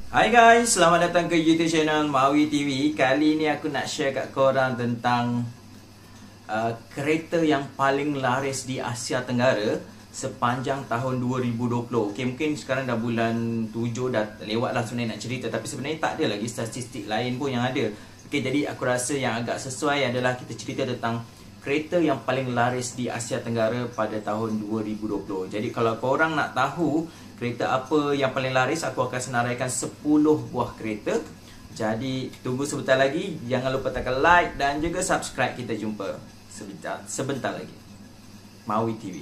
Hai guys, selamat datang ke YouTube channel Mawi TV. Kali ni aku nak share kat korang tentang kereta yang paling laris di Asia Tenggara sepanjang tahun 2020. Okay, mungkin sekarang dah bulan 7, dah lewat lah sebenarnya nak cerita. Tapi sebenarnya tak ada lagi statistik lain pun yang ada. Okay, jadi aku rasa yang agak sesuai adalah kita cerita tentang kereta yang paling laris di Asia Tenggara pada tahun 2020. Jadi kalau korang nak tahu kereta apa yang paling laris, aku akan senaraikan 10 buah kereta. Jadi tunggu sebentar lagi. Jangan lupa tekan like dan juga subscribe. Kita jumpa sebentar lagi. Mawi TV.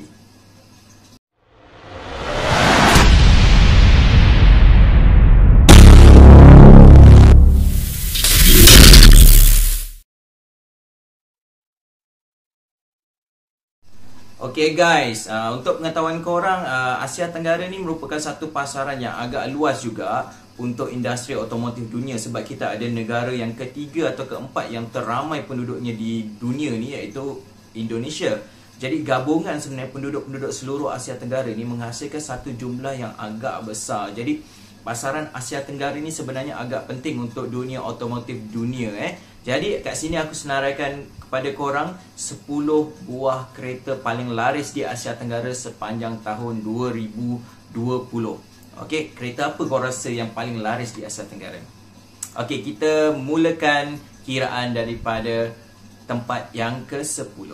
Okay guys, untuk pengetahuan korang, Asia Tenggara ni merupakan satu pasaran yang agak luas juga untuk industri otomotif dunia. Sebab kita ada negara yang ketiga atau keempat yang teramai penduduknya di dunia ni, iaitu Indonesia. Jadi gabungan sebenarnya penduduk-penduduk seluruh Asia Tenggara ni menghasilkan satu jumlah yang agak besar. Jadi pasaran Asia Tenggara ni sebenarnya agak penting untuk dunia otomotif dunia. Jadi kat sini aku senaraikan kepada korang 10 buah kereta paling laris di Asia Tenggara sepanjang tahun 2020. Okey, kereta apa kau rasa yang paling laris di Asia Tenggara? Okey, kita mulakan kiraan daripada tempat yang ke-10.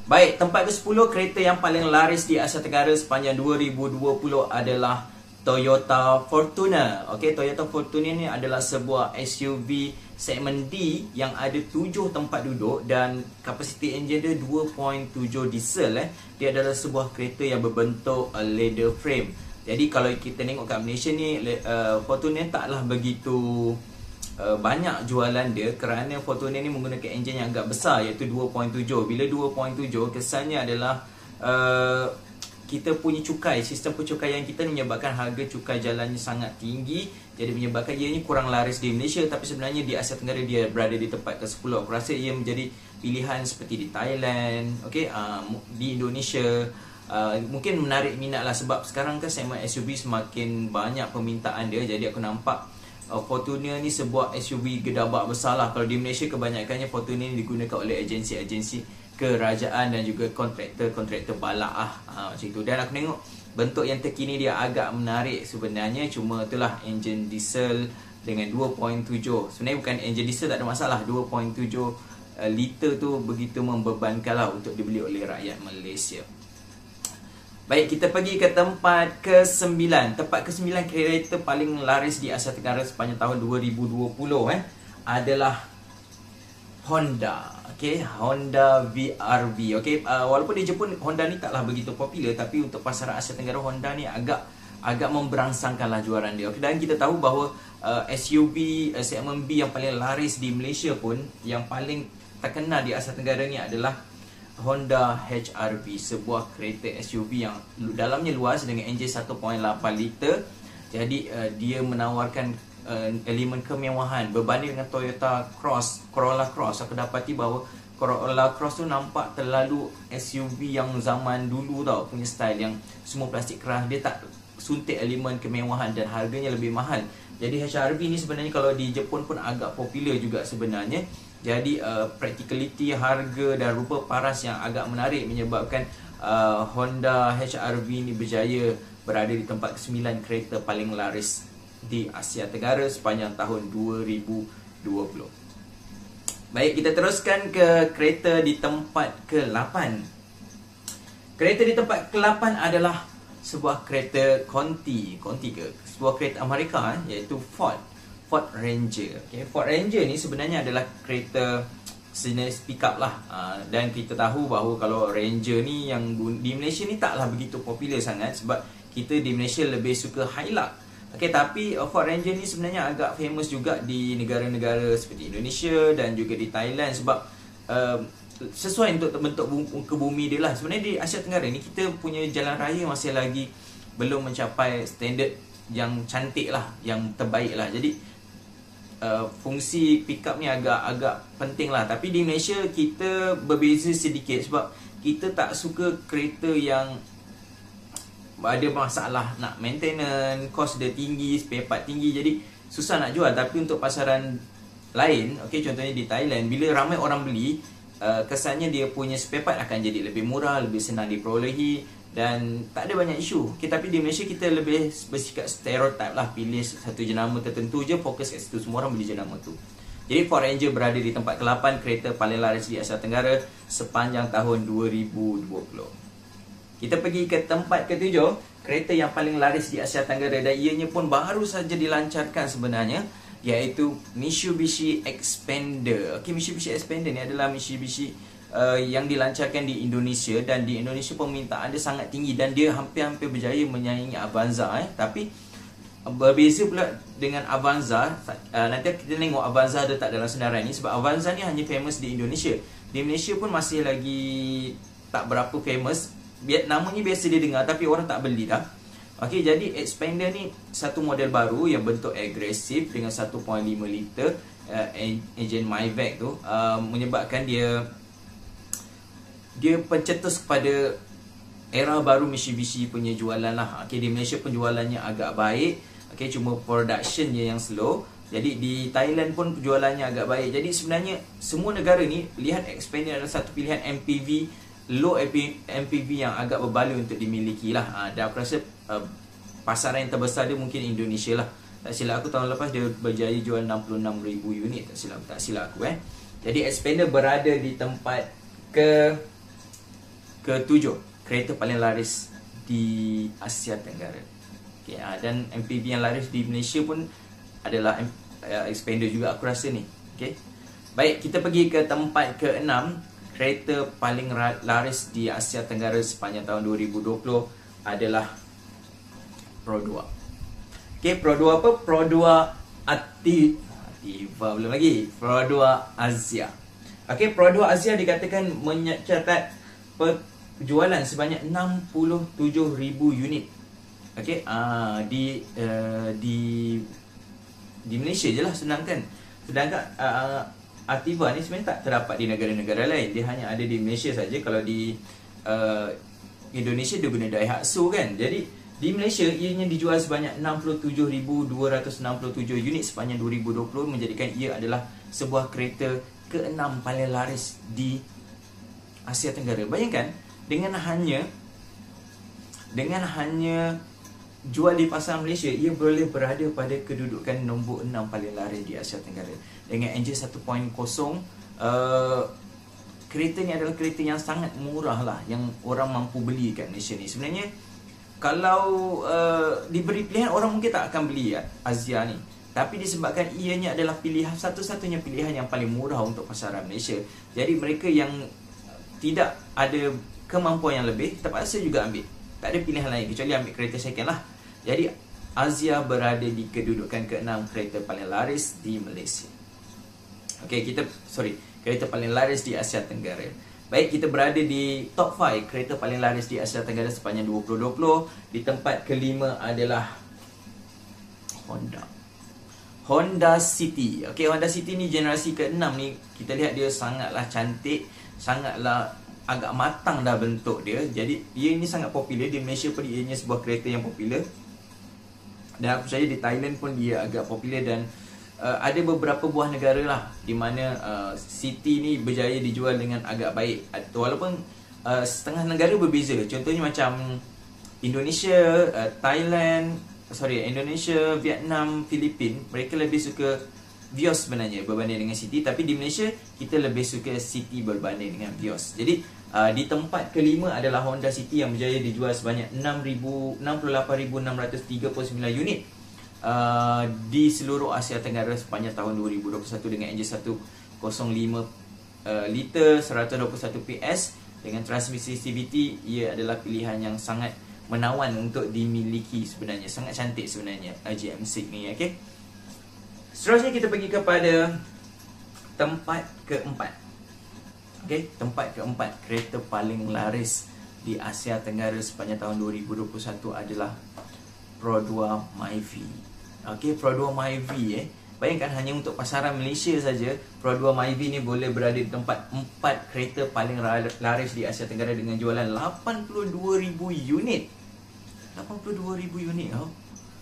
Baik, tempat ke-10 kereta yang paling laris di Asia Tenggara sepanjang 2020 adalah Toyota Fortuner. Okey, Toyota Fortuner ni adalah sebuah SUV segmen D yang ada 7 tempat duduk dan kapasiti enjin dia 2.7 diesel. Dia adalah sebuah kereta yang berbentuk leather frame. Jadi kalau kita tengok kat Malaysia ni, Fortuner taklah begitu banyak jualan dia kerana Fortuner ni menggunakan enjin yang agak besar, iaitu 2.7. Bila 2.7, kesannya adalah kita punya cukai, sistem pencukaian kita menyebabkan harga cukai jalannya sangat tinggi. Jadi menyebabkan ianya kurang laris di Malaysia. Tapi sebenarnya di Asia Tenggara dia berada di tempat ke-10. Aku rasa ia menjadi pilihan seperti di Thailand, di Indonesia. Mungkin menarik minat lah sebab sekarang kan segmen SUV semakin banyak permintaan dia. Jadi aku nampak Fortuner ni sebuah SUV gedabak besar lah. Kalau di Malaysia kebanyakannya Fortuner ni digunakan oleh agensi-agensi kerajaan dan juga kontraktor balak macam itu. Dan aku tengok bentuk yang terkini dia agak menarik sebenarnya. Cuma itulah enjin diesel dengan 2.7. Sebenarnya bukan enjin diesel, tak ada masalah. 2.7 liter tu begitu membebankan lah untuk dibeli oleh rakyat Malaysia. Baik, kita pergi ke tempat ke-9. Tempat ke-9 kereta paling laris di Asia Tenggara sepanjang tahun 2020 adalah Honda. Honda VR-V. Walaupun di Jepun Honda ni taklah begitu popular, tapi untuk pasaran Asia Tenggara Honda ni agak memberangsangkanlah jualan dia. Dan kita tahu bahawa SUV segmen B yang paling laris di Malaysia pun, yang paling terkenal di Asia Tenggara ni adalah Honda HR-V, sebuah kereta SUV yang dalamnya luas dengan enjin 1.8 liter. Jadi dia menawarkan elemen kemewahan berbanding dengan Toyota Corolla Cross. Aku dapati bahawa Corolla Cross tu nampak terlalu SUV yang zaman dulu tau, punya style yang semua plastik keras. Dia tak suntik elemen kemewahan dan harganya lebih mahal. Jadi HR-V ni sebenarnya kalau di Jepun pun agak popular juga sebenarnya. Jadi practicality, harga dan rupa paras yang agak menarik menyebabkan Honda HR-V ni berjaya berada di tempat ke-9 kereta paling laris di Asia Tenggara sepanjang tahun 2020. Baik, kita teruskan ke kereta di tempat ke-8. Kereta di tempat ke-8 adalah sebuah kereta Conti ke? Sebuah kereta Amerika iaitu Ford Ranger. Ford Ranger ni sebenarnya adalah kereta sejenis pickup lah. Dan kita tahu bahawa kalau Ranger ni yang di Malaysia ni taklah begitu popular sangat sebab kita di Malaysia lebih suka Hilux. Tapi Ford Ranger ni sebenarnya agak famous juga di negara-negara seperti Indonesia dan juga di Thailand sebab sesuai untuk bentuk muka bumi dia lah. Sebenarnya di Asia Tenggara ni kita punya jalan raya masih lagi belum mencapai standard yang cantik lah, yang terbaik lah. Jadi fungsi pickup ni agak penting lah. Tapi di Malaysia kita berbeza sedikit sebab kita tak suka kereta yang ada masalah nak maintenance, kos dia tinggi, spare part tinggi, jadi susah nak jual. Tapi untuk pasaran lain, okey, contohnya di Thailand, bila ramai orang beli, kesannya dia punya spare part akan jadi lebih murah, lebih senang diperolehi dan tak ada banyak isu. Okay, tapi di Malaysia kita lebih bersikap stereotype lah, pilih satu jenama tertentu je, fokus kat situ, semua orang beli jenama tu. Jadi Ford Ranger berada di tempat ke-8 kereta paling laris di Asia Tenggara sepanjang tahun 2020. Kita pergi ke tempat ke-7, kereta yang paling laris di Asia Tenggara dan ianya pun baru saja dilancarkan sebenarnya, iaitu Mitsubishi Xpander. Okay, Mitsubishi Xpander ni adalah Mitsubishi yang dilancarkan di Indonesia, dan di Indonesia permintaan dia sangat tinggi dan dia hampir-hampir berjaya menyaingi Avanza. Tapi berbeza pula dengan Avanza. Nanti kita tengok Avanza ada tak dalam senarai ni, sebab Avanza ni hanya famous di Indonesia. Di Malaysia pun masih lagi tak berapa famous. Namanya biasa dia dengar tapi orang tak beli dah. Okey, jadi Xpander ni satu model baru yang bentuk agresif dengan 1.5 liter enjin Maybach tu, menyebabkan dia pencetus kepada era baru Mitsubishi punya jualan lah. Okey, di Malaysia penjualannya agak baik. Okey, cuma productionnya yang slow. Jadi di Thailand pun penjualannya agak baik. Jadi sebenarnya semua negara ni lihat Xpander adalah satu pilihan MPV, low MPV yang agak berbaloi untuk dimiliki lah. Dan aku rasa pasaran yang terbesar dia mungkin Indonesia lah. Tak silap aku tahun lepas dia berjaya jual 66,000 unit. Tak silap aku Jadi Xpander berada di tempat ke-7 kereta paling laris di Asia Tenggara. Okay, dan MPV yang laris di Malaysia pun adalah Xpander juga aku rasa ni. Okay. Baik, kita pergi ke tempat ke-6, kereta paling laris di Asia Tenggara sepanjang tahun 2020 adalah Pro 2. Okay, Pro 2 apa? Pro 2 Ativa belum lagi. Pro 2 Asia. Okay, Pro 2 Asia dikatakan mencatat penjualan sebanyak 67,000 unit. Okey, di Malaysia je lah, sedangkan Ativa ni sebenarnya tak terdapat di negara-negara lain. Dia hanya ada di Malaysia saja. Kalau di Indonesia dia guna Daihatsu kan. Jadi di Malaysia ianya dijual sebanyak 67,267 unit sepanjang 2020, menjadikan ia adalah sebuah kereta ke-6 paling laris di Asia Tenggara. Bayangkan, dengan hanya jual di pasar Malaysia, ia boleh berada pada kedudukan nombor 6 paling laris di Asia Tenggara. Dengan enjin 1.0, kereta ni adalah kereta yang sangat murah lah, yang orang mampu beli kat Malaysia ni. Sebenarnya kalau diberi pilihan, orang mungkin tak akan beli Asia ni. Tapi disebabkan ianya adalah pilihan, satu-satunya pilihan yang paling murah untuk pasaran Malaysia, jadi mereka yang tidak ada kemampuan yang lebih terpaksa juga ambil. Tak ada pilihan lain kecuali ambil kereta second lah. Jadi Asia berada di kedudukan ke-6 kereta paling laris di Malaysia. Okey, kereta paling laris di Asia Tenggara. Baik, kita berada di top 5 kereta paling laris di Asia Tenggara sepanjang 2020. Di tempat kelima adalah Honda City. Okey, Honda City ni generasi ke-6 ni, kita lihat dia sangatlah cantik, sangatlah agak matang dah bentuk dia. Jadi ia ni sangat popular di Malaysia pun, ianya sebuah kereta yang popular. Dan aku percaya di Thailand pun dia agak popular, dan ada beberapa buah negara lah di mana City ni berjaya dijual dengan agak baik. Walaupun setengah negara berbeza. Contohnya macam Indonesia, Indonesia, Vietnam, Filipin, mereka lebih suka Vios sebenarnya berbanding dengan City. Tapi di Malaysia kita lebih suka City berbanding dengan Vios. Jadi di tempat kelima adalah Honda City yang berjaya dijual sebanyak 68,639 unit di seluruh Asia Tenggara sepanjang tahun 2021 dengan enjin 1.05 liter, 121 PS dengan transmisi CVT. Ia adalah pilihan yang sangat menawan untuk dimiliki sebenarnya. Sangat cantik sebenarnya GM6 ni. Okay? Seterusnya kita pergi kepada tempat keempat. Okay, tempat keempat kereta paling laris di Asia Tenggara sepanjang tahun 2021 adalah Pro 2 Myvi. Okay, Pro 2 Myvi bayangkan, hanya untuk pasaran Malaysia saja, Pro 2 Myvi ni boleh berada di tempat 4 kereta paling laris di Asia Tenggara dengan jualan 82,000 unit. 82,000 unit tau.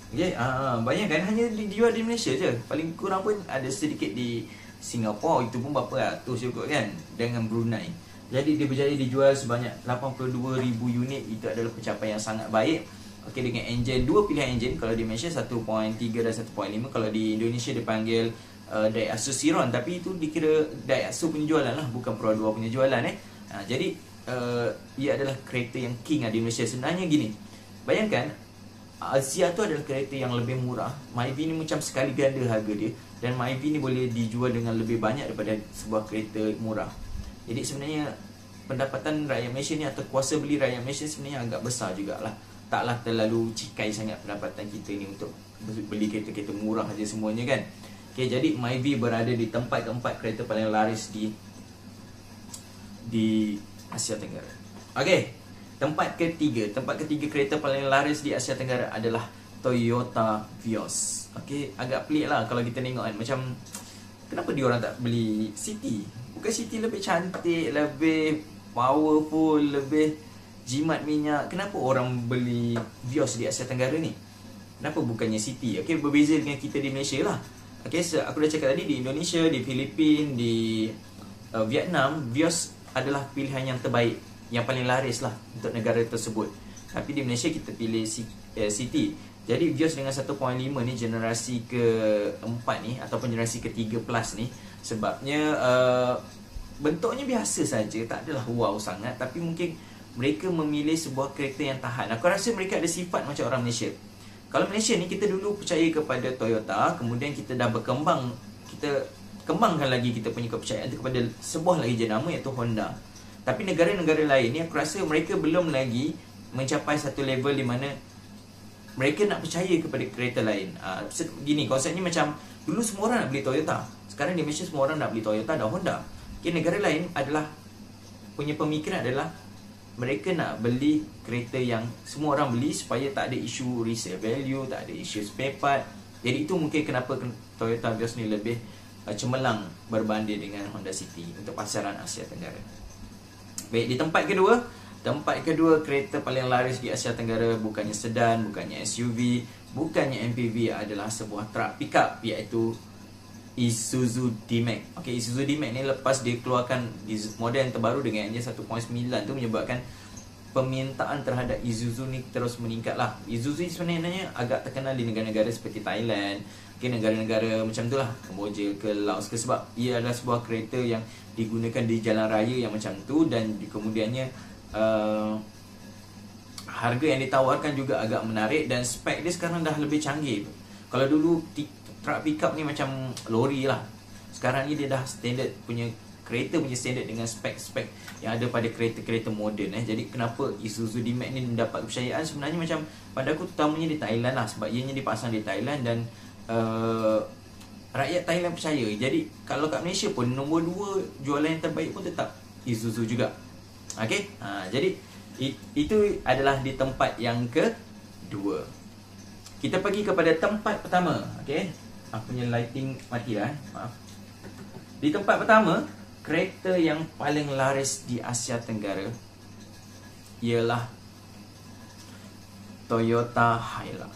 Okay, bayangkan hanya dijual di Malaysia je. Paling kurang pun ada sedikit di Singapura, itu pun berapa ratus juga kan, dengan Brunei. Jadi dia berjaya dijual sebanyak 82,000 unit. Itu adalah pencapaian yang sangat baik. Okay, dengan enjin, dua pilihan enjin. Kalau di Malaysia 1.3 dan 1.5. Kalau di Indonesia dipanggil Daihatsu Siron. Tapi itu dikira Daihatsu punya jualan lah, bukan Pro 2 punya jualan jadi ia adalah kereta yang king di Malaysia. Sebenarnya gini, bayangkan Asia tu adalah kereta yang lebih murah. Myvi ni macam sekali ganda harga dia, dan Myvi ni boleh dijual dengan lebih banyak daripada sebuah kereta murah. Jadi sebenarnya pendapatan rakyat Malaysia ni atau kuasa beli rakyat Malaysia sebenarnya agak besar jugalah. Taklah terlalu cikai sangat pendapatan kita ni untuk beli kereta-kereta murah aja semuanya kan. Okay, jadi Myvi berada di tempat keempat kereta paling laris di Asia Tenggara. Okay, tempat ketiga kereta paling laris di Asia Tenggara adalah Toyota Vios. Okay, agak pelik lah kalau kita tengok kan, macam kenapa dia orang tak beli City? Bukan City lebih cantik, lebih powerful, lebih jimat minyak. Kenapa orang beli Vios di Asia Tenggara ni? Kenapa bukannya City? Okay, berbeza dengan kita di Malaysia lah. Okay, so aku dah cakap tadi, di Indonesia, di Filipina, di Vietnam, Vios adalah pilihan yang terbaik, yang paling laris lah untuk negara tersebut. Tapi di Malaysia kita pilih City. Jadi Vios dengan 1.5 ni generasi keempat ni, ataupun generasi ketiga plus ni, sebabnya bentuknya biasa saja, tak adalah wow sangat. Tapi mungkin mereka memilih sebuah kereta yang tahan. Aku rasa mereka ada sifat macam orang Malaysia. Kalau Malaysia ni, kita dulu percaya kepada Toyota, kemudian kita dah berkembang, kita kembangkan lagi kita punya kepercayaan itu kepada sebuah lagi jenama, iaitu Honda. Tapi negara-negara lain ni, aku rasa mereka belum lagi mencapai satu level di mana mereka nak percaya kepada kereta lain. Gini, konsepnya macam dulu semua orang nak beli Toyota, sekarang di Malaysia semua orang nak beli Toyota dan Honda. Okay, negara lain adalah punya pemikiran adalah mereka nak beli kereta yang semua orang beli supaya tak ada isu resale value, tak ada isu spare part. Jadi itu mungkin kenapa Toyota Vios ni lebih cemerlang berbanding dengan Honda City untuk pasaran Asia Tenggara. Baik, di tempat kedua kereta paling laris di Asia Tenggara bukannya sedan, bukannya SUV, bukannya MPV, adalah sebuah truk pickup, iaitu Isuzu D-Max. Okay, Isuzu D-Max ni lepas dia keluarkan model yang terbaru dengan enjin 1.9 tu, menyebabkan permintaan terhadap Isuzu ni terus meningkat lah. Isuzu sebenarnya agak terkenal di negara-negara seperti Thailand, negara-negara macam tu lah, Kemboja ke Laos ke, sebab ia adalah sebuah kereta yang digunakan di jalan raya yang macam tu, dan kemudiannya harga yang ditawarkan juga agak menarik, dan spek dia sekarang dah lebih canggih. Kalau dulu truck pickup ni macam lori lah, sekarang ni dia dah standard punya kereta punya standard dengan spek-spek yang ada pada kereta-kereta moden. Jadi kenapa Isuzu D-Max ni mendapat kepercayaan? Sebenarnya macam pada aku terutamanya di Thailand lah, sebab ianya dipasang di Thailand dan rakyat Thailand percaya. Jadi kalau kat Malaysia pun nombor 2 jualan yang terbaik pun tetap Isuzu juga. Okay, jadi itu adalah di tempat yang kedua. Kita pergi kepada tempat pertama. Okay, aku punya lighting mati lah, maaf. Di tempat pertama, kereta yang paling laris di Asia Tenggara ialah Toyota Hilux.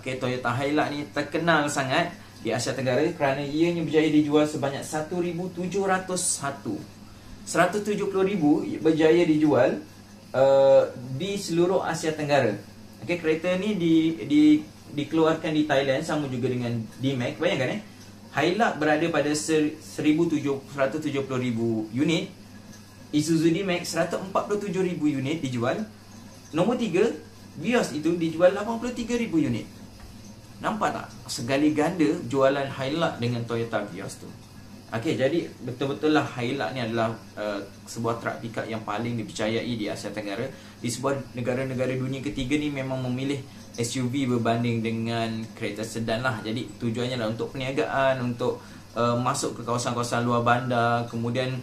Okay, Toyota Hilux ni terkenal sangat di Asia Tenggara kerana ianya berjaya dijual sebanyak 1,701. 170,000 berjaya dijual di seluruh Asia Tenggara. Okay, kereta ni dikeluarkan di Thailand, sama juga dengan D-Max. Bayangkan Hilux berada pada 170,000 unit, Isuzu D-Max 147,000 unit dijual. Nombor 3, Vios itu dijual 83,000 unit. Nampak tak? Segali ganda jualan Hilux dengan Toyota Vios tu. Okay, jadi betul-betul lah Hilux ni adalah sebuah truck pickup yang paling dipercayai di Asia Tenggara. Di sebuah negara-negara dunia ketiga ni memang memilih SUV berbanding dengan kereta sedan lah. Jadi tujuannya adalah untuk perniagaan, untuk masuk ke kawasan-kawasan luar bandar. Kemudian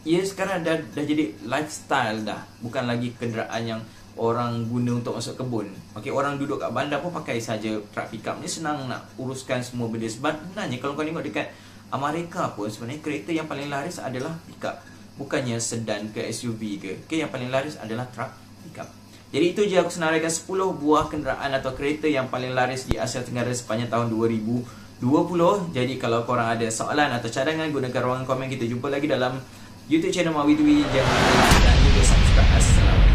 ia sekarang dah jadi lifestyle dah, bukan lagi kenderaan yang orang guna untuk masuk kebun. Okay, orang duduk kat bandar pun pakai saja truck pickup ni, senang nak uruskan semua benda. Sebab sebenarnya kalau kau tengok dekat Amerika pun, sebenarnya kereta yang paling laris adalah pickup, bukannya sedan ke SUV ke. Okay, yang paling laris adalah truck pickup. Jadi itu je aku senaraikan 10 buah kenderaan atau kereta yang paling laris di Asia Tenggara sepanjang tahun 2020. Jadi kalau korang ada soalan atau cadangan, gunakan ruangan komen. Kita jumpa lagi dalam YouTube channel Mawi Dwi. Jangan lupa like dan juga subscribe. Assalamualaikum.